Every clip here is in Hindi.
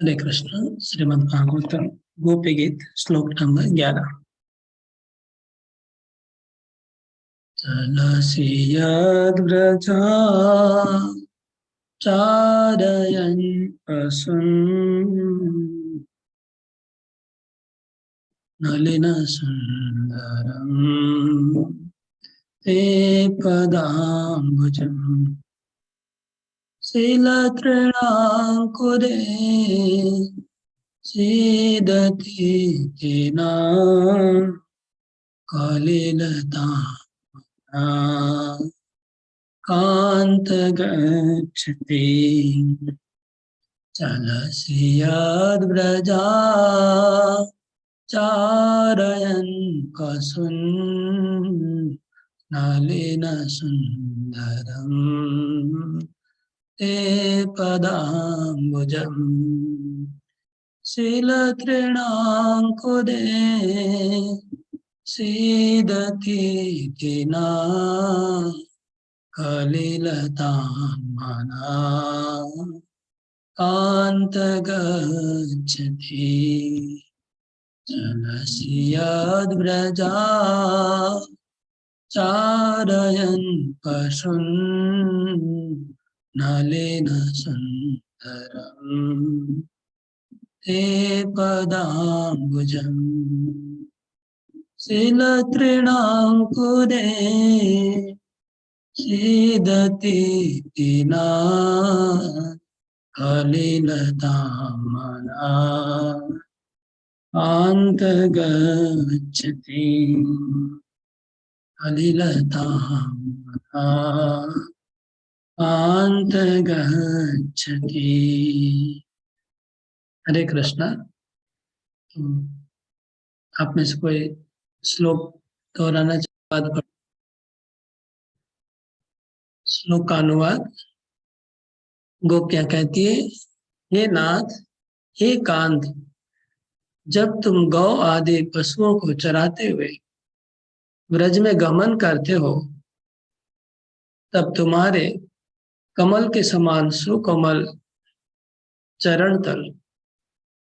हरे कृष्ण। श्रीमद् भागवतम गोपी गीत श्लोक नंबर 11। चलसि यद्व्रजा चारयन् पशून् नलिनसुन्दरम् ते पदाम्बुजम् शीलतृणाङ्कुरे सीदति तेना कलिलता कान्त गच्छति। चलसि यद्व्रजा चारयन् पशून् नलिनसुन्दरम् ते पदाम्बुजम् शीलतृणाङ्कुरे सीदति तेना कलिलतामना कान्त गच्छति। चलसि यद्व्रजा चारयन् पशून् नलिनसुन्दरम् ते पदाम्बुजम् शीलतृणाङ्कुरे सीदति तेना कलिलतामना कान्त गच्छति। कलिलतामना कान्त गच्छति। हरे कृष्णा। आप में से कोई श्लोक दोहराना चाहे? श्लोक का अनुवाद। गोपियां कहती है, हे नाथ, हे कांत, जब तुम गौ आदि पशुओं को चराते हुए ब्रज में गमन करते हो, तब तुम्हारे कमल के समान सुकोमल चरण तल,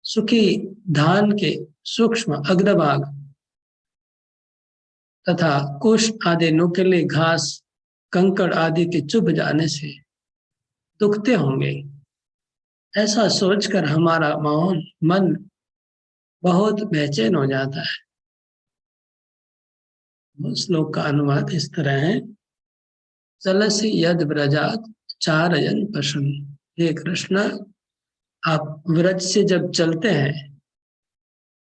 सुखी धान के सूक्ष्म अग्रभाग तथा कुश आदि नुकीले घास कंकड़ आदि के चुभ जाने से दुखते होंगे। ऐसा सोचकर हमारा मन बहुत बेचैन हो जाता है। श्लोक का अनुवाद इस तरह है। चलसि यद व्रजात चारयन् पशून्। हे कृष्ण, आप व्रज से जब चलते हैं,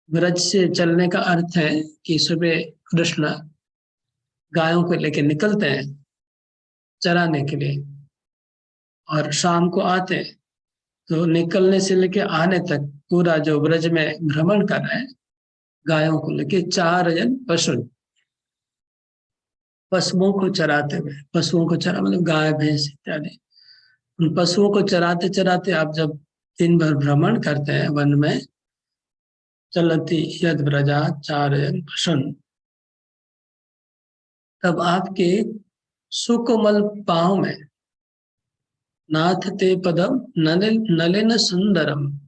व्रज से चलने का अर्थ है कि सुबह कृष्ण गायों को लेकर निकलते हैं चराने के लिए, और शाम को आते हैं। तो निकलने से लेकर आने तक पूरा जो व्रज में भ्रमण कर रहे हैं गायों को लेके, चारयन् पशून्, पशुओं को चराते हुए। पशुओं को चरा मतलब गाय भैंस इत्यादि। उन पशुओं को चराते चराते आप जब दिन भर भ्रमण करते हैं वन में, चलति यद व्रजा चारयन् पशून्, तब आपके सुकोमल पांव में नाथ ते पदम नलिन सुंदरम,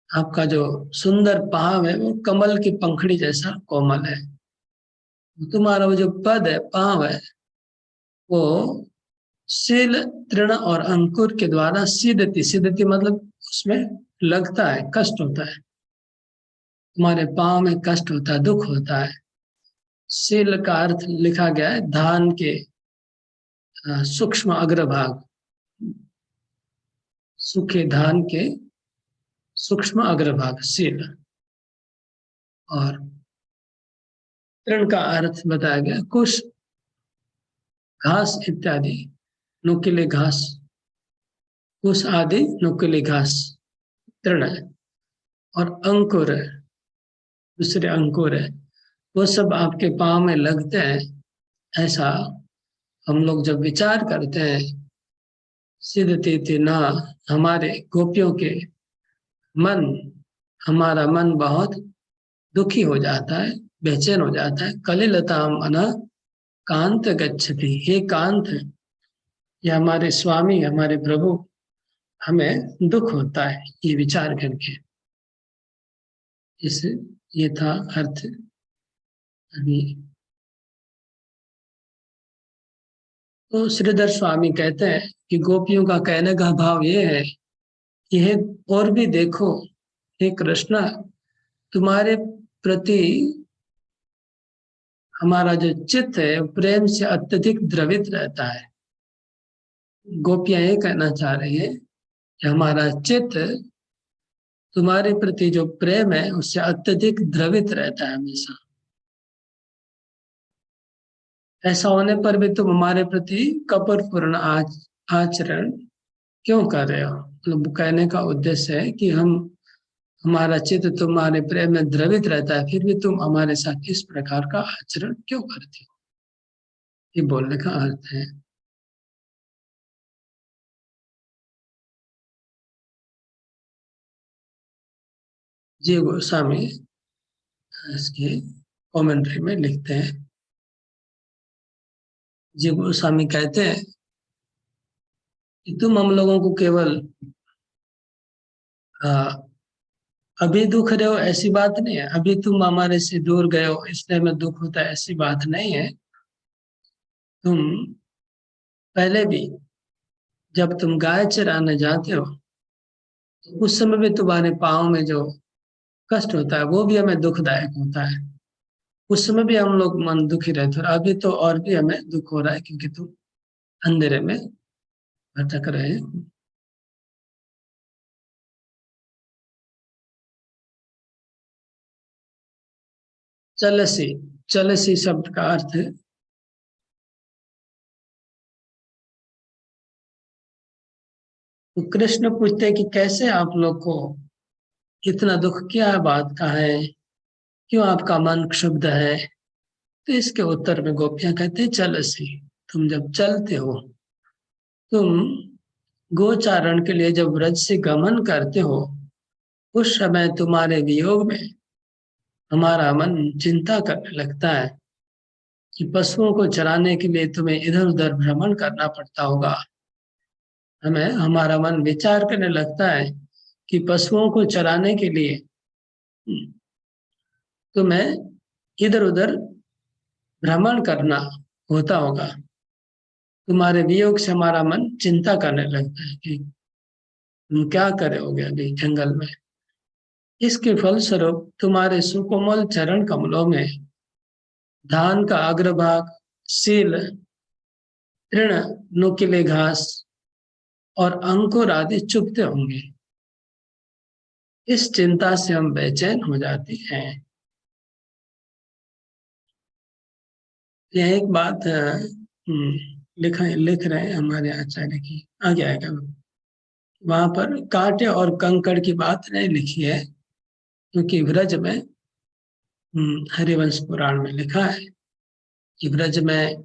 आपका जो सुंदर पांव है वो कमल की पंखड़ी जैसा कोमल है। तुम्हारा वो जो पद है, पांव है, वो शील तृण और अंकुर के द्वारा सीदती, सीदती मतलब उसमें लगता है, कष्ट होता है। तुम्हारे पांव में कष्ट होता है, दुख होता है। शील का अर्थ लिखा गया है धान के सूक्ष्म अग्रभाग, सूखे धान के सूक्ष्म अग्रभाग शील। और तृण का अर्थ बताया गया कुश, घास इत्यादि, नुकीले घास, कुश आदि नुकीले घास तृण है। और अंकुर है, दूसरे अंकुर है, वो सब आपके पांव में लगते हैं। ऐसा हम लोग जब विचार करते हैं, सिद्धति थी ना, हमारे गोपियों के मन, हमारा मन बहुत दुखी हो जाता है, बेचैन हो जाता है। कलिलताम अना कांत गच्छति। हे कांत, ये हमारे स्वामी, हमारे प्रभु हमें दुख होता है ये विचार करके। इस ये था अर्थ अभी। तो श्रीधर स्वामी कहते हैं कि गोपियों का कहने का भाव ये है कि हे और भी देखो, हे कृष्णा, तुम्हारे प्रति हमारा जो चित्त है प्रेम से अत्यधिक द्रवित रहता है। गोपियां ये कहना चाह रही है कि हमारा चित्त तुम्हारे प्रति जो प्रेम है उससे अत्यधिक द्रवित रहता है हमेशा। ऐसा होने पर भी तुम हमारे प्रति कपटपूर्ण आचरण क्यों कर रहे हो? मतलब कहने का उद्देश्य है कि हमारा चित्त तुम्हारे प्रेम में द्रवित रहता है, फिर भी तुम हमारे साथ इस प्रकार का आचरण क्यों करते हो? ये बोलने का अर्थ है। जी गोस्वामी इसके कमेंट्री में लिखते हैं। जी गोस्वामी कहते हैं कि तुम हम लोगों को केवल आ, अभी दुख रहे हो ऐसी बात नहीं है, अभी तुम हमारे से दूर गए हो इसलिए हमें दुख होता है ऐसी बात नहीं है। तुम पहले भी जब तुम गाय चराने जाते हो तो उस समय भी तुम्हारे पाँव में जो कष्ट होता है वो भी हमें दुखदायक होता है। उस समय भी हम लोग मन दुखी रहते हैं, और अभी तो और भी हमें दुख हो रहा है क्योंकि तुम अंधेरे में भटक रहे हो। चलसी, चलसी शब्द का अर्थ है तो कृष्ण पूछते हैं कि कैसे आप लोग को इतना दुख, क्या बात का है, क्यों आपका मन क्षुब्ध है? तो इसके उत्तर में गोपियां कहते हैं चलसी, तुम जब चलते हो, तुम गोचारण के लिए जब व्रज से गमन करते हो, उस समय तुम्हारे वियोग में हमारा मन चिंता करने लगता है कि पशुओं को चराने के लिए तुम्हें इधर उधर भ्रमण करना पड़ता होगा। हमें हमारा मन विचार करने लगता है कि पशुओं को चराने के लिए तुम्हें इधर उधर भ्रमण करना होता होगा। तुम्हारे वियोग से हमारा मन चिंता करने लगता है कि तुम क्या करोगे अभी जंगल में। इसके फलस्वरूप तुम्हारे सुकोमल चरण कमलों में धान का अग्रभाग, सील, तृण, नुकीले घास और अंकुर आदि चुभते होंगे। इस चिंता से हम बेचैन हो जाते हैं। यह एक बात लिख रहे हैं हमारे आचार्य की, आगे आएगा वहां पर कांटे और कंकड़ की बात नहीं लिखी है, क्योंकि व्रज में हरिवंश पुराण में लिखा है कि व्रज में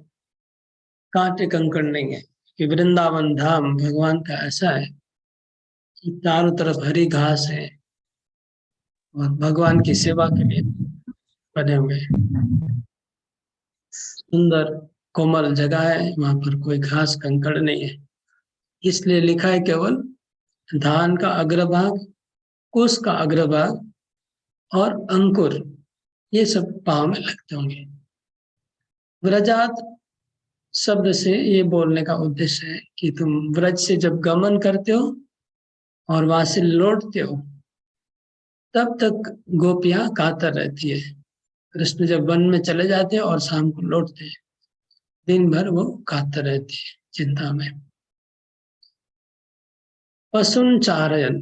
कांटे कंकड़ नहीं है, कि वृंदावन धाम भगवान का ऐसा है कि चारों तरफ हरी घास है और भगवान की सेवा के लिए बने हुए सुंदर कोमल जगह है, वहां पर कोई घास कंकड़ नहीं है। इसलिए लिखा है केवल धान का अग्रभाग, कोस का अग्रभाग और अंकुर, ये सब पाँव में लगते होंगे। व्रजात शब्द से ये बोलने का उद्देश्य है कि तुम व्रज से जब गमन करते हो और वहां से लौटते हो, तब तक गोपियां कातर रहती है। कृष्ण जब वन में चले जाते हैं और शाम को लौटते हैं, दिन भर वो कातर रहती है चिंता में। पशुन चारयन,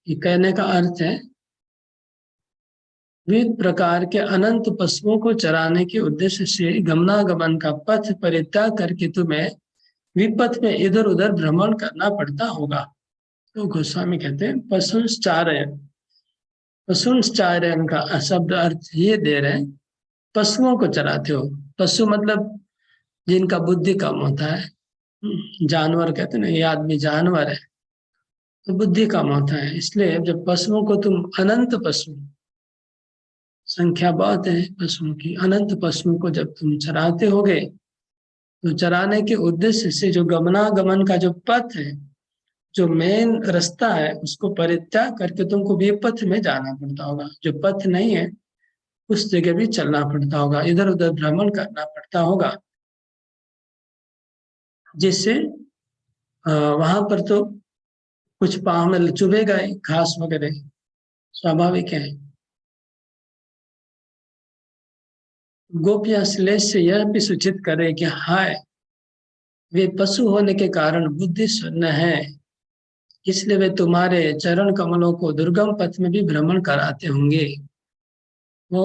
ये कहने का अर्थ है विविध प्रकार के अनंत पशुओं को चराने के उद्देश्य से गमनागमन का पथ परित्याग करके तुम्हें विपथ में इधर उधर भ्रमण करना पड़ता होगा। तो गोस्वामी कहते हैं पशुंश्चारयन, पशुंश्चारयन का शब्द अर्थ ये दे रहे हैं पशुओं को चराते हो। पशु मतलब जिनका बुद्धि कम होता है, जानवर कहते हैं ना, ये आदमी जानवर है तो बुद्धि कम होता है, इसलिए जब पशुओं को तुम अनंत पशु, संख्या बहुत है पशुओं की, अनंत पशुओं को जब तुम चराते होगे तो चराने के उद्देश्य से जो गमनागमन का जो पथ है जो मेन रास्ता है उसको परित्याग करके तुमको विपथ में जाना पड़ता होगा। जो पथ नहीं है उस जगह भी चलना पड़ता होगा, इधर उधर भ्रमण करना पड़ता होगा, जिससे वहां पर तो कुछ पाँव में चुभेगा ही, घास वगैरह स्वाभाविक है। गोपियां श्लेष से यह भी सूचित करे कि हाय, वे पशु होने के कारण बुद्धि शून्य है, इसलिए वे तुम्हारे चरण कमलों को दुर्गम पथ में भी भ्रमण कराते होंगे। वो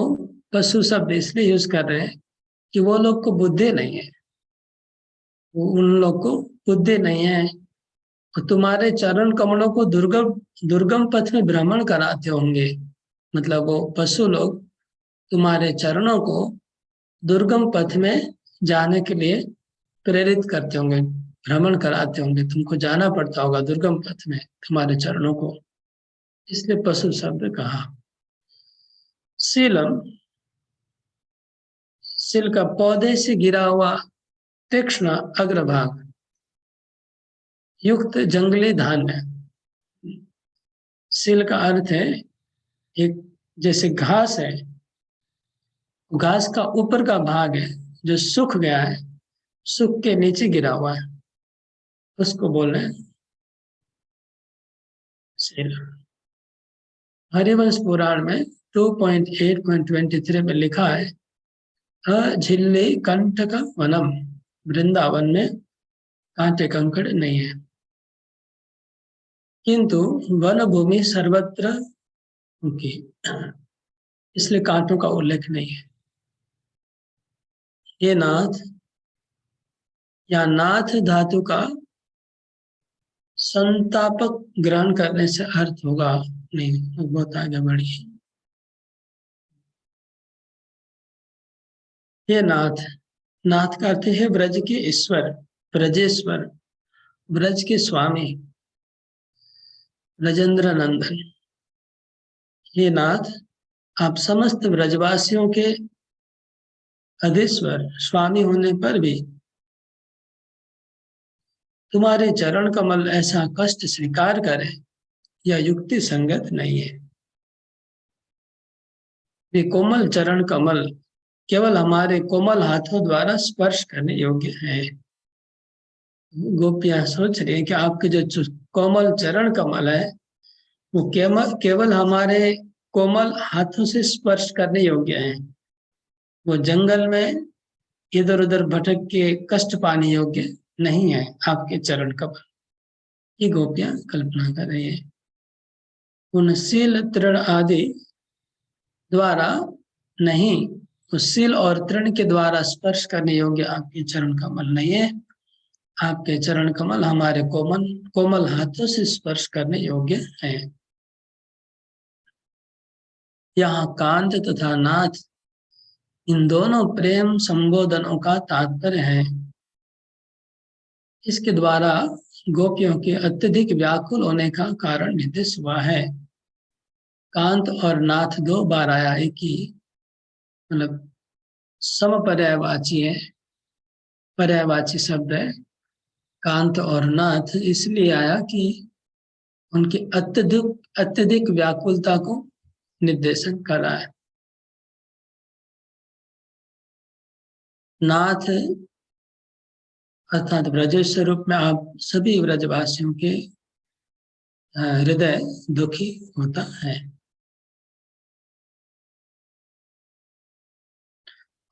पशु शब्द इसलिए यूज कर रहे हैं कि वो लोग को बुद्धि नहीं है, वो उन लोग को बुद्धि नहीं है, और तुम्हारे चरण कमलों को दुर्गम दुर्गम पथ में भ्रमण कराते होंगे। मतलब वो पशु लोग तुम्हारे चरणों को दुर्गम पथ में जाने के लिए प्रेरित करते होंगे, भ्रमण कराते होंगे, तुमको जाना पड़ता होगा दुर्गम पथ में तुम्हारे चरणों को, इसलिए पशु शब्द कहा। सीलम, सिल का पौधे से गिरा हुआ तीक्ष्ण अग्रभाग युक्त जंगली धान्य। सिल का अर्थ है एक, जैसे घास है, घास का ऊपर का भाग है जो सूख गया है, सूख के नीचे गिरा हुआ है, उसको बोल रहे हैं सिल। हरिवंश पुराण में 2.8.23 में लिखा है, झिल्ली कंटक वनम, वृंदावन में कांटे कंकड़ नहीं है, किंतु वन भूमि सर्वत्र की, इसलिए कांटों का उल्लेख नहीं है। ये नाथ या नाथ धातु का संतापक ग्रहण करने से अर्थ होगा नहीं, बहुत आगे बढ़िए। ये नाथ, नाथ का अर्थ है ब्रज के ईश्वर, ब्रजेश्वर, ब्रज के स्वामी, ब्रजेंद्र नंदन। हे नाथ, आप समस्त ब्रजवासियों के अधीश्वर स्वामी होने पर भी तुम्हारे चरण कमल ऐसा कष्ट स्वीकार करे, यह युक्ति संगत नहीं है। ये कोमल चरण कमल केवल हमारे कोमल हाथों द्वारा स्पर्श करने योग्य है। गोपियां सोच रही है कि आपके जो कोमल चरण कमल है वो केवल हमारे कोमल हाथों से स्पर्श करने योग्य है, वो जंगल में इधर उधर भटक के कष्ट पाने योग्य नहीं है आपके चरण कमल। ये गोपियां कल्पना कर रही है। उन सील तृण आदि द्वारा नहीं, उस सील और तृण के द्वारा स्पर्श करने योग्य आपके चरण कमल नहीं है। आपके चरण कमल हमारे कोमल कोमल हाथों से स्पर्श करने योग्य है। यहाँ कांत तथा नाथ इन दोनों प्रेम संबोधनों का तात्पर्य है। इसके द्वारा गोपियों के अत्यधिक व्याकुल होने का कारण निर्देश हुआ है। कांत और नाथ दो बार आया, एक ही मतलब समपर्यायवाची है, पर्यायवाची शब्द है। कांत और नाथ इसलिए आया कि उनकी अत्यधिक अत्यधिक व्याकुलता को निर्देशन कर रहा है। नाथ अर्थात ब्रजेश स्वरूप में आप सभी ब्रजवासियों के हृदय दुखी होता है।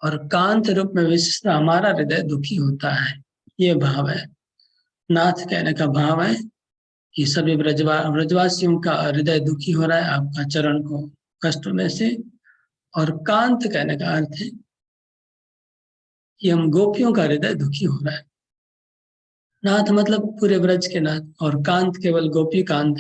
और कांत रूप में विशिष्ट हमारा हृदय दुखी होता है, ये भाव है। नाथ कहने का भाव है कि सभी ब्रजवासियों का हृदय दुखी हो रहा है आपका चरण को कष्ट में से। और कांत कहने का अर्थ है कि हम गोपियों का हृदय दुखी हो रहा है। नाथ मतलब पूरे ब्रज के नाथ, और कांत केवल गोपी कांत।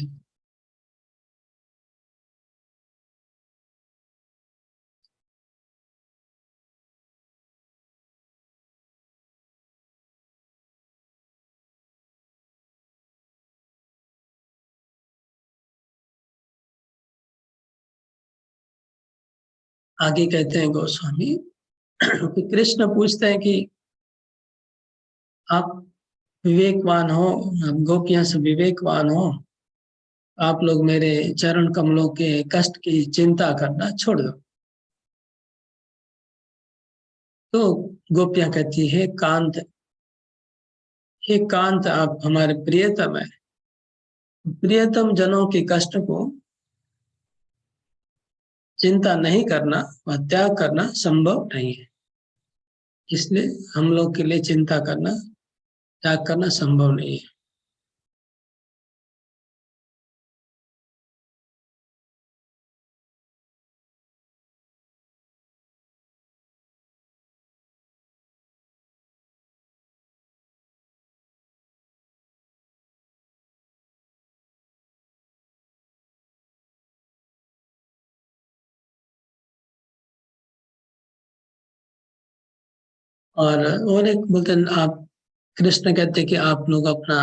आगे कहते हैं गोस्वामी कि कृष्ण पूछते हैं कि आप विवेकवान हो, आप गोपियां सब विवेकवान हो, आप लोग मेरे चरण कमलों के कष्ट की चिंता करना छोड़ दो। तो गोपियां कहती है कांत, हे कांत आप हमारे प्रियतम है, प्रियतम जनों के कष्ट को चिंता नहीं करना व त्याग करना संभव नहीं है, इसलिए हम लोग के लिए चिंता करना, त्याग करना संभव नहीं है। और एक बोलते हैं आप, कृष्ण कहते कि आप लोग अपना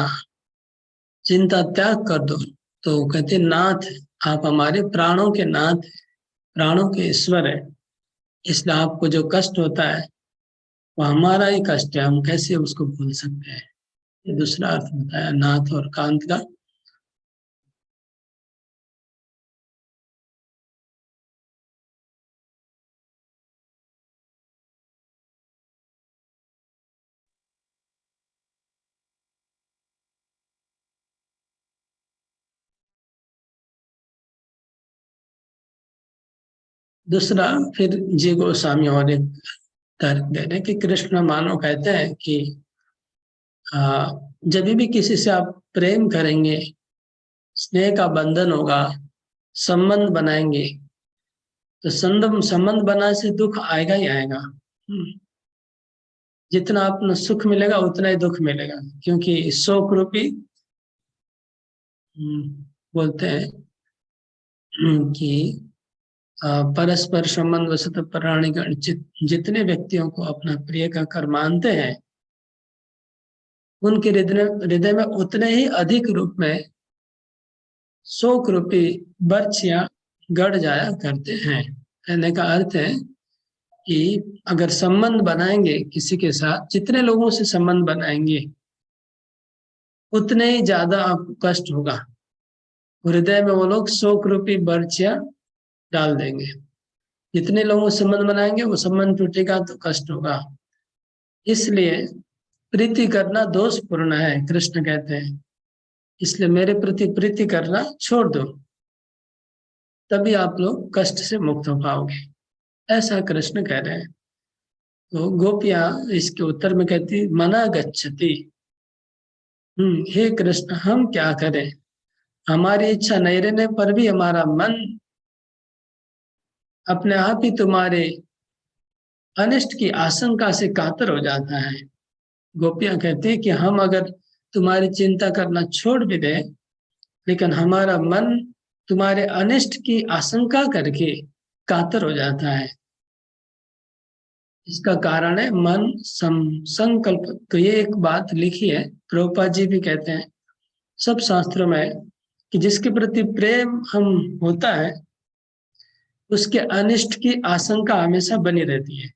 चिंता त्याग कर दो। तो कहते नाथ, आप हमारे प्राणों के नाथ, प्राणों के ईश्वर है, इसलिए आपको जो कष्ट होता है वो हमारा ही कष्ट है, हम कैसे उसको भूल सकते हैं। ये दूसरा अर्थ बताया नाथ और कांत का। दूसरा फिर जी गोस्वामी और एक तर्क दे रहे हैं कि कृष्ण मानो कहते हैं कि जब भी किसी से आप प्रेम करेंगे, स्नेह का बंधन होगा, संबंध बनाएंगे, तो संबंध बनाने से दुख आएगा ही आएगा। जितना आपको सुख मिलेगा उतना ही दुख मिलेगा, क्योंकि शोक रूपी बोलते हैं कि परस्पर संबंध वसत प्राणिगण, जितने व्यक्तियों को अपना प्रिय का कर मानते हैं, उनके हृदय में उतने ही अधिक रूप में शोक रूपी बर्छियां गड़ जाया करते हैं। कहने का अर्थ है कि अगर संबंध बनाएंगे किसी के साथ, जितने लोगों से संबंध बनाएंगे उतने ही ज्यादा आपको कष्ट होगा, हृदय में वो लोग शोक रूपी बर्छियां डाल देंगे। जितने लोगों से संबंध बनाएंगे वो संबंध टूटेगा तो कष्ट होगा, इसलिए प्रीति करना दोषपूर्ण है, कृष्ण कहते हैं। इसलिए मेरे प्रति प्रीति करना छोड़ दो, तभी आप लोग कष्ट से मुक्त हो पाओगे, ऐसा कृष्ण कह रहे हैं। तो गोपियां इसके उत्तर में कहती मना गच्छति, हे कृष्ण हम क्या करें, हमारी इच्छा नहीं रहने पर भी हमारा मन अपने आप ही तुम्हारे अनिष्ट की आशंका से कातर हो जाता है। गोपियां कहती हैं कि हम अगर तुम्हारी चिंता करना छोड़ भी दें, लेकिन हमारा मन तुम्हारे अनिष्ट की आशंका करके कातर हो जाता है। इसका कारण है मन संकल्प। तो ये एक बात लिखी है, प्रभुपाद जी भी कहते हैं सब शास्त्रों में कि जिसके प्रति प्रेम हम होता है उसके अनिष्ट की आशंका हमेशा बनी रहती है।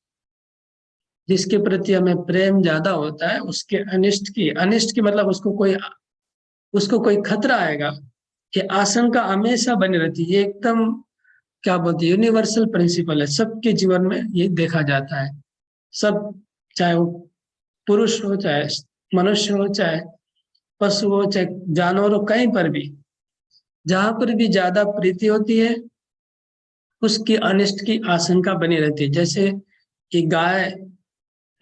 जिसके प्रति हमें प्रेम ज्यादा होता है उसके अनिष्ट की मतलब उसको कोई खतरा आएगा, ये आशंका हमेशा बनी रहती है। ये एकदम क्या बोलते हैं यूनिवर्सल प्रिंसिपल है, सबके जीवन में ये देखा जाता है। सब, चाहे वो पुरुष हो, चाहे मनुष्य हो, चाहे पशु हो, चाहे जानवर हो, कहीं पर भी जहां पर भी ज्यादा प्रीति होती है उसकी अनिष्ट की आशंका बनी रहती है। जैसे कि गाय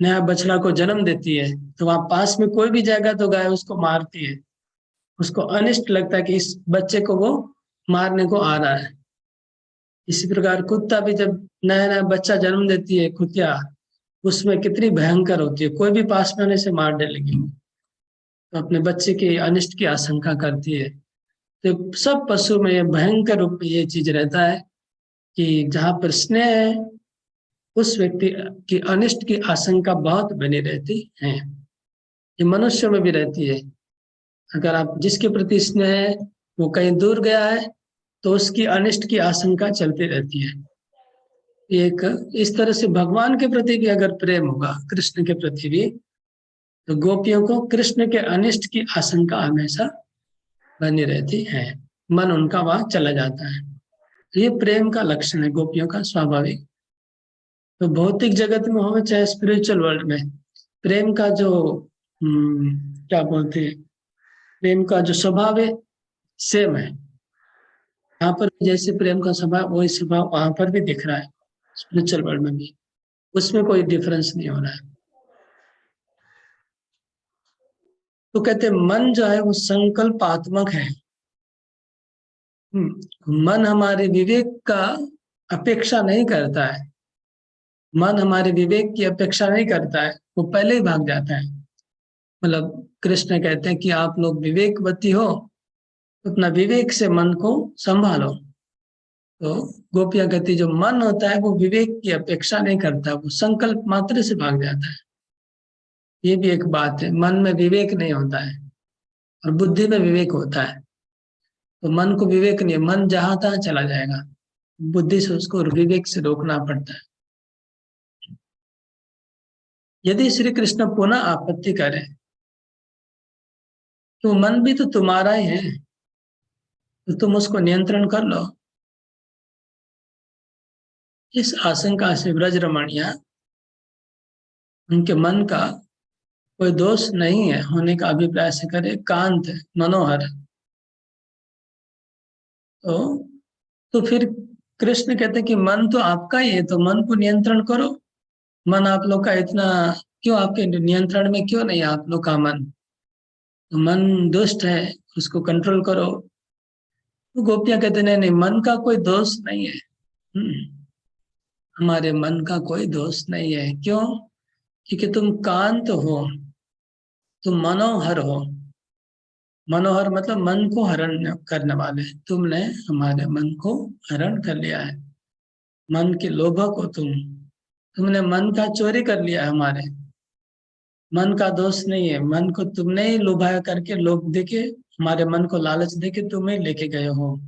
नया बछड़ा को जन्म देती है, तो वहां पास में कोई भी जाएगा तो गाय उसको मारती है, उसको अनिष्ट लगता है कि इस बच्चे को वो मारने को आ रहा है। इसी प्रकार कुत्ता भी जब नया नया बच्चा जन्म देती है, कुतिया, उसमें कितनी भयंकर होती है, कोई भी पास में आने से मार डालेगी, तो अपने बच्चे की अनिष्ट की आशंका करती है। तो सब पशु में ये भयंकर रूप में ये चीज रहता है कि जहाँ पर स्नेह है उस व्यक्ति की अनिष्ट की आशंका बहुत बनी रहती है। ये मनुष्य में भी रहती है। अगर आप जिसके प्रति स्नेह है वो कहीं दूर गया है तो उसकी अनिष्ट की आशंका चलती रहती है। एक इस तरह से भगवान के प्रति भी अगर प्रेम होगा, कृष्ण के प्रति भी, तो गोपियों को कृष्ण के अनिष्ट की आशंका हमेशा बनी रहती है, मन उनका वहां चला जाता है। तो ये प्रेम का लक्षण है गोपियों का स्वाभाविक। तो भौतिक जगत में हो चाहे स्पिरिचुअल वर्ल्ड में, प्रेम का जो क्या बोलते हैं, प्रेम का जो स्वभाव है सेम है। यहाँ पर भी जैसे प्रेम का स्वभाव वही स्वभाव वहां पर भी दिख रहा है, स्पिरिचुअल वर्ल्ड में भी, उसमें कोई डिफरेंस नहीं हो रहा है। तो कहते हैं मन जो है वो संकल्पात्मक है। मन हमारे विवेक का अपेक्षा नहीं करता है। मन हमारे विवेक की अपेक्षा नहीं करता है, वो पहले ही भाग जाता है। मतलब कृष्ण कहते हैं कि आप लोग विवेकवती हो, अपना विवेक से मन को संभालो। तो गोपियां कहती जो मन होता है वो विवेक की अपेक्षा नहीं करता, वो संकल्प मात्र से भाग जाता है। ये भी एक बात है, मन में विवेक नहीं होता है और बुद्धि में विवेक होता है। तो मन को विवेक नहीं है, मन जहां तहां चला जाएगा, बुद्धि से उसको विवेक से रोकना पड़ता है। यदि श्री कृष्ण पुनः आपत्ति करें तो मन भी तो तुम्हारा ही है, तो तुम उसको नियंत्रण कर लो। इस आशंका से ब्रजरमणिया उनके मन का कोई दोष नहीं है होने का अभिप्राय से करे, कांत मनोहर। तो फिर कृष्ण कहते हैं कि मन तो आपका ही है, तो मन को नियंत्रण करो। मन आप लोग का इतना क्यों, आपके नियंत्रण में क्यों नहीं है आप लोग का मन? तो मन दुष्ट है, उसको कंट्रोल करो। तो गोपियां कहते नहीं नहीं, मन का कोई दोष नहीं है। हमारे मन का कोई दोष नहीं है। क्यों? क्योंकि तुम कांत हो, तुम मनोहर हो। मनोहर मतलब मन को हरण करने वाले। तुमने हमारे मन को हरण कर लिया है, मन के लोभक हो तुमने मन का चोरी कर लिया है हमारे। मन का दोष नहीं है, मन को तुमने ही लुभाया करके, लोभ देके, हमारे मन को लालच देके तुम्हें लेके गए हो।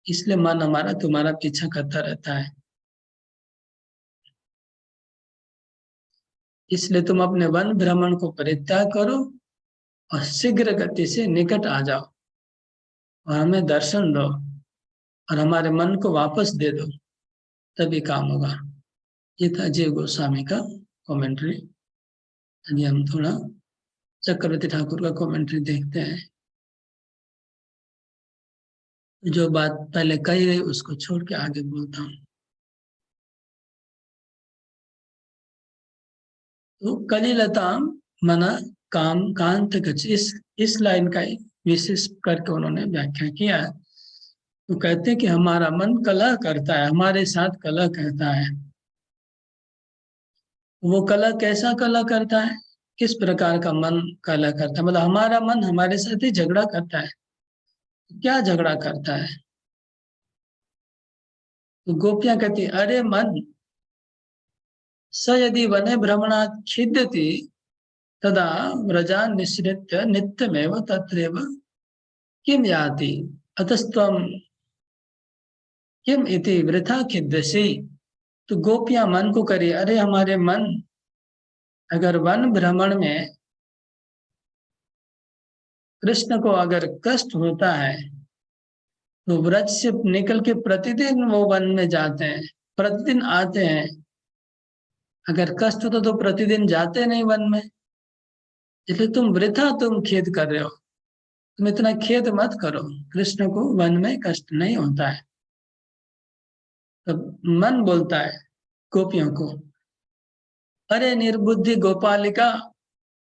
इसलिए मन हमारा तुम्हारा पीछा करता रहता है। इसलिए तुम अपने वन भ्रमण को परित्याग करो और शीघ्र गति से निकट आ जाओ और हमें दर्शन दो और हमारे मन को वापस दे दो, तभी काम होगा। ये था जीव गोस्वामी का कमेंट्री। अभी हम थोड़ा चक्रवर्ती ठाकुर का कमेंट्री देखते हैं। जो बात पहले कही गई उसको छोड़ के आगे बोलता हूँ। तो कलिलताम मना काम कांत गच, इस लाइन का विशेष करके उन्होंने व्याख्या किया है। तो कहते हैं कि हमारा मन कलह करता है, हमारे साथ कलह करता है। वो कलह कैसा कलह करता है, किस प्रकार का मन कलह करता है? मतलब हमारा मन हमारे साथ ही झगड़ा करता है। क्या झगड़ा करता है? तो गोपियां कहती अरे मन स यदि वने भ्रमणात् खिद्यति तदा व्रजान् निश्रित्य नित्यमेव तत्रैव किम याति अतस्त्वं किम इति वृथा खिद्यसि। तो गोपियां मन को करी अरे हमारे मन अगर वन भ्रमण में कृष्ण को अगर कष्ट होता है तो व्रज से निकल के प्रतिदिन वो वन में जाते हैं, प्रतिदिन आते हैं। अगर कष्ट होता तो प्रतिदिन जाते नहीं वन में। इसलिए तुम वृथा तुम खेद कर रहे हो, तुम इतना खेद मत करो, कृष्ण को वन में कष्ट नहीं होता है। तब मन बोलता है गोपियों को अरे निर्बुद्धि गोपालिका,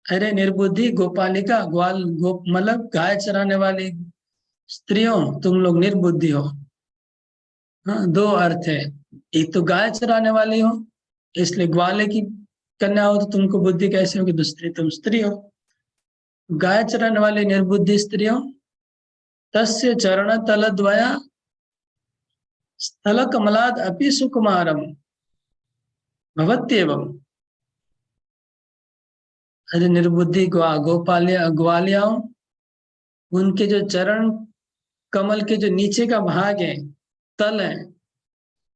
अरे निर्बुद्धि गोपालिका, ग्वाल मतलब गाय चराने वाली स्त्रियों, तुम लोग निर्बुद्धि हो। हाँ, दो अर्थ है, एक तो गाय चराने वाली हो इसलिए ग्वाले की कन्या हो तो तुमको बुद्धि कैसे होगी, दूसरी तुम स्त्री हो। गाय चराने वाली निर्बुद्धि स्त्रियों तस्य चरण तल द्वया स्थल कमलाद अपि सुकुमारम भवत्येवम। अरे निर्बुद्धि ग्वालियाओं, उनके जो चरण कमल के जो नीचे का भाग है, तल है,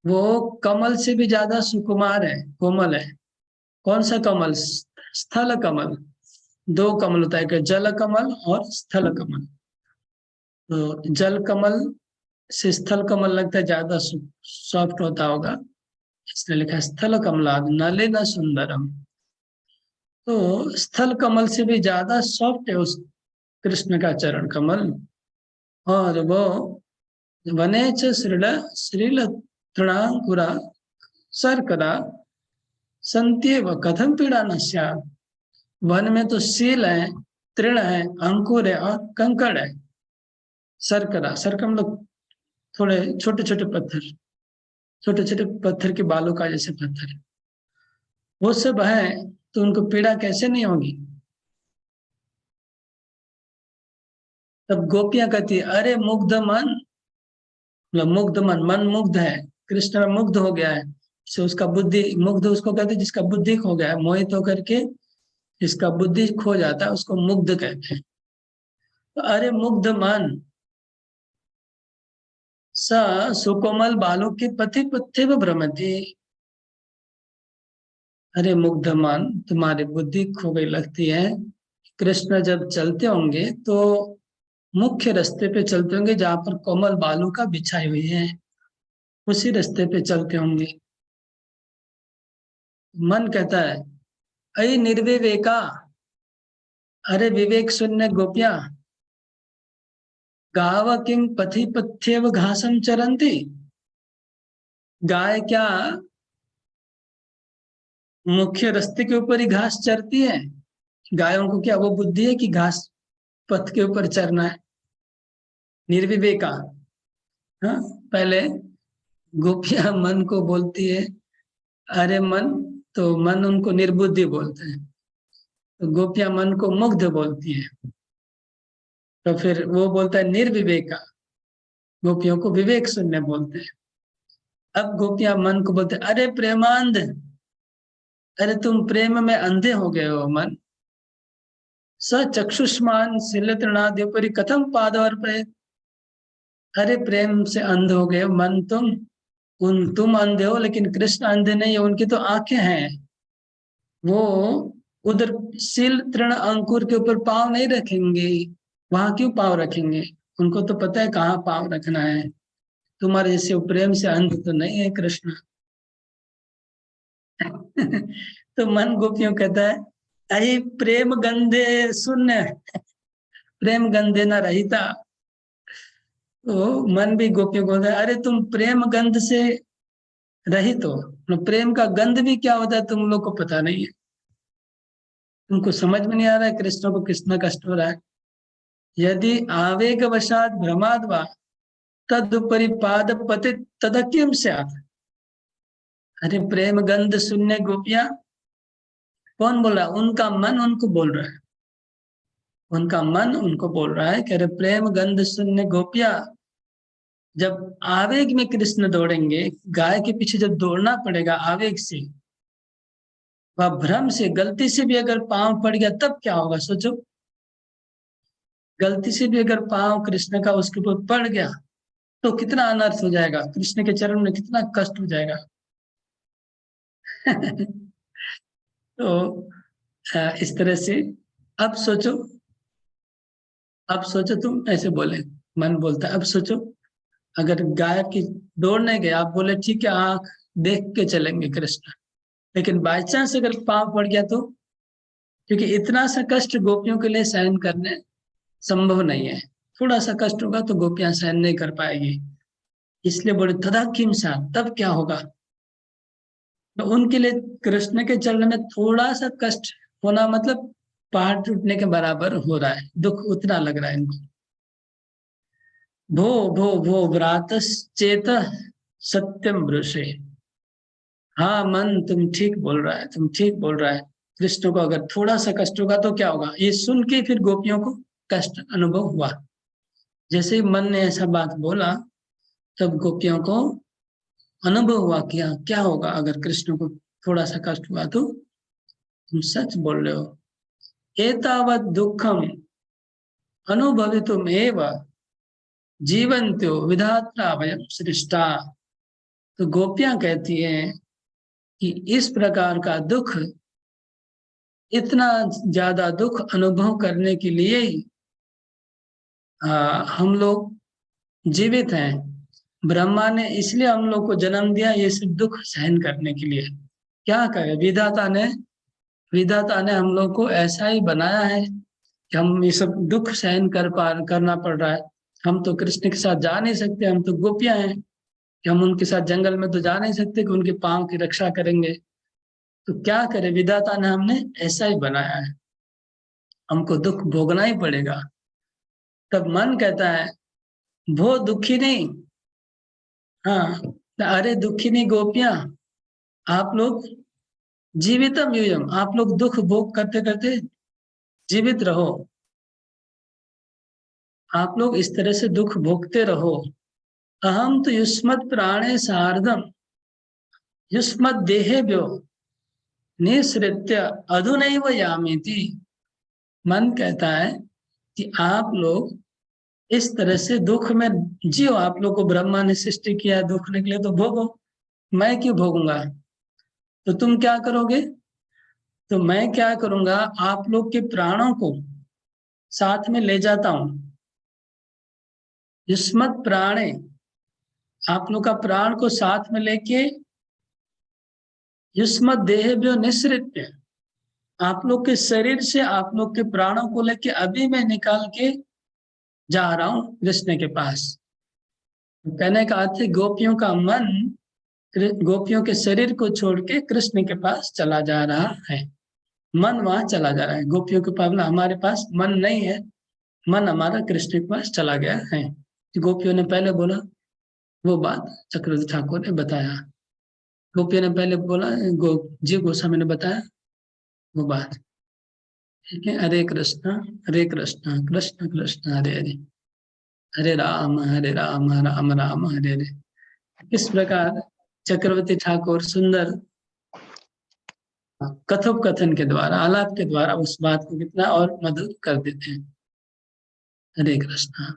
वो कमल से भी ज्यादा सुकुमार है, कोमल है। कौन सा कमल? स्थल कमल। दो कमल होता है, एक जल कमल और स्थल कमल। तो जल कमल से स्थल कमल लगता है ज्यादा सॉफ्ट होता होगा, इसलिए लिखा है स्थल कमलाद नलिन सुंदरम। तो स्थल कमल से भी ज्यादा सॉफ्ट है उस कृष्ण का चरण कमल। और वो वने च श्रील तृणांकुरा सर्करा संत्येव कथम पीड़ा न स्यात्। वन में तो सील है, तृण है, अंकुर है और कंकड़ है। सर्करा, सर्करा मतलब थोड़े छोटे छोटे पत्थर, छोटे छोटे पत्थर के बालों का जैसे पत्थर, वो सब है, तो उनको पीड़ा कैसे नहीं होगी। तब गोपियां कहती है अरे मुग्ध मन, मतलब मुग्ध मन, मन मुग्ध है, कृष्ण में मुग्ध हो गया है, से उसका बुद्धि मुग्ध उसको कहते हैं जिसका बुद्धि खो गया है, मोहित होकर के जिसका बुद्धि खो जाता है उसको मुग्ध कहते हैं। तो अरे मुग्ध मन स सुकोमल बालों के पति पत्थे व भ्रमति। अरे मुग्ध मन, तुम्हारी बुद्धि खो गई लगती है। कृष्ण जब चलते होंगे तो मुख्य रास्ते पे चलते होंगे जहां पर कोमल बालू का बिछाई हुई है, उसी रास्ते पे चलते होंगे। मन कहता है अरे निर्विवेका, अरे विवेक शून्य गोपियां, गाव किंग पथि पथ्यव घासम चरंती। गाय क्या मुख्य रास्ते के ऊपर ही घास चरती है? गायों को क्या वो बुद्धि है कि घास पथ के ऊपर चरना है? निर्विवेका। हाँ, पहले गोपियां मन को बोलती है अरे मन, तो मन उनको निर्बुद्धि बोलते हैं। तो गोपियां मन को मुग्ध बोलती है, तो फिर वो बोलता है निर्विवेका, गोपियों को विवेक शून्य बोलते हैं। अब गोपियां मन को बोलते हैं अरे प्रेमांध, अरे तुम प्रेम में अंधे हो गए हो मन। स चक्षुष्मान शिलतृणाद्योपरि कथम पादवर्पये। अरे प्रेम से अंध हो गए मन तुम, उन तुम अंधे हो लेकिन कृष्ण अंधे नहीं है, उनकी तो आंखें हैं। वो उधर सील तृण अंकुर के ऊपर पांव नहीं रखेंगे, वहां क्यों पांव रखेंगे? उनको तो पता है कहाँ पांव रखना है। तुम्हारे जैसे प्रेम से अंध तो नहीं है कृष्ण। तो मन गोपियों कहता है अरे प्रेम गंधे शून्य, प्रेम गंधे न रहता। तो मन भी गोपियों को कहता है अरे तुम प्रेम गंध से रहित हो, तो प्रेम का गंध भी क्या होता है तुम लोग को पता नहीं है। तुमको समझ में नहीं आ रहा है कृष्ण को कितना कष्ट हो रहा है। यदि आवेग वशात भ्रमाद वा तदुपरि पाद पति तदक्यम स्यात्। अरे प्रेम गंध शून्य गोपियां, कौन बोल रहा है? उनका मन उनको बोल रहा है, उनका मन उनको बोल रहा है कि अरे प्रेम गंध शून्य गोपियां, जब आवेग में कृष्ण दौड़ेंगे, गाय के पीछे जब दौड़ना पड़ेगा आवेग से, वह भ्रम से गलती से भी अगर पांव पड़ गया तब क्या होगा सोचो। गलती से भी अगर पांव कृष्ण का उसके ऊपर पड़ गया तो कितना अनर्थ हो जाएगा, कृष्ण के चरण में कितना कष्ट हो जाएगा। तो इस तरह से अब सोचो, अब सोचो तुम ऐसे बोले, मन बोलता है अब सोचो अगर गाय की दौड़ने गए, आप बोले ठीक है आंख देख के चलेंगे कृष्ण, लेकिन बाई चांस अगर पांव पड़ गया तो, क्योंकि इतना सा कष्ट गोपियों के लिए सहन करने संभव नहीं है। थोड़ा सा कष्ट होगा तो गोपियां सहन नहीं कर पाएगी, इसलिए बोले तदा किम सा, तब क्या होगा। तो उनके लिए कृष्ण के चरण में थोड़ा सा कष्ट होना मतलब पहाड़ टूटने के बराबर हो रहा है, दुख उतना लग रहा है इनको। भो भो भो व्रातश्चेत सत्यम ब्रुषे। हाँ मन तुम ठीक बोल रहा है, तुम ठीक बोल रहा है। कृष्ण को अगर थोड़ा सा कष्ट होगा तो क्या होगा, ये सुन के फिर गोपियों को कष्ट अनुभव हुआ। जैसे ही मन ने ऐसा बात बोला तब गोपियों को अनुभव हुआ कि हाँ क्या होगा अगर कृष्ण को थोड़ा सा कष्ट हुआ तो। तुम सच बोल रहे हो। एतावत दुखम अनुभवितुम एव जीवन्त्यो विधात्रा वयम सृष्टा। तो गोपियां कहती हैं कि इस प्रकार का दुख इतना ज्यादा दुख अनुभव करने के लिए ही हम लोग जीवित हैं। ब्रह्मा ने इसलिए हम लोग को जन्म दिया, ये सब दुख सहन करने के लिए। क्या करे, विधाता ने हम लोग को ऐसा ही बनाया है कि हम ये सब दुख सहन करना पड़ रहा है। हम तो कृष्ण के साथ जा नहीं सकते, हम तो गोपियां हैं कि हम उनके साथ जंगल में तो जा नहीं सकते कि उनके पांव की रक्षा करेंगे। तो क्या करे, विधाता ने हमने ऐसा ही बनाया है, हमको दुख भोगना ही पड़ेगा। तब मन कहता है, वो दुखी नहीं, हाँ, अरे दुखी नहीं गोपियां, आप लोग जीवितम यूयम, आप लोग दुख भोग करते करते जीवित रहो, आप लोग इस तरह से दुख भोगते रहो। अहम तो युष्मत् प्राणे सार्धम युष्मत् देहेभ्यो निसृत्य अधुनैव यामीति। मन कहता है कि आप लोग इस तरह से दुख में जियो, आप लोग को ब्रह्मा ने सृष्टि किया, दुख निकले तो भोगो, मैं क्यों भोगूंगा। तो तुम क्या करोगे, तो मैं क्या करूंगा, आप लोग के प्राणों को साथ में ले जाता हूं। युष्मत् प्राणे, आप लोग का प्राण को साथ में लेके, युष्मत् देहेभ्यो निसृत्य, आप लोग के शरीर से आप लोग के प्राणों को लेके अभी मैं निकाल के जा रहा हूं कृष्ण के पास। कहने का अर्थ है, गोपियों का मन गोपियों के शरीर को छोड़ के कृष्ण के पास चला जा रहा है। मन वहां चला जा रहा है, गोपियों के पास, हमारे पास मन नहीं है, मन हमारा कृष्ण के पास चला गया है। गोपियों ने पहले बोला वो बात, चक्रवर्ती ठाकुर ने बताया, गोपियों ने पहले बोला, जीव गोस्वामी ने बताया वो बात। ठीक है, हरे कृष्ण कृष्ण कृष्ण हरे हरे, हरे राम राम राम हरे हरे। इस प्रकार चक्रवर्ती ठाकुर सुंदर कथोपकथन के द्वारा, आलाप के द्वारा उस बात को कितना और मधुर कर देते हैं। हरे कृष्ण।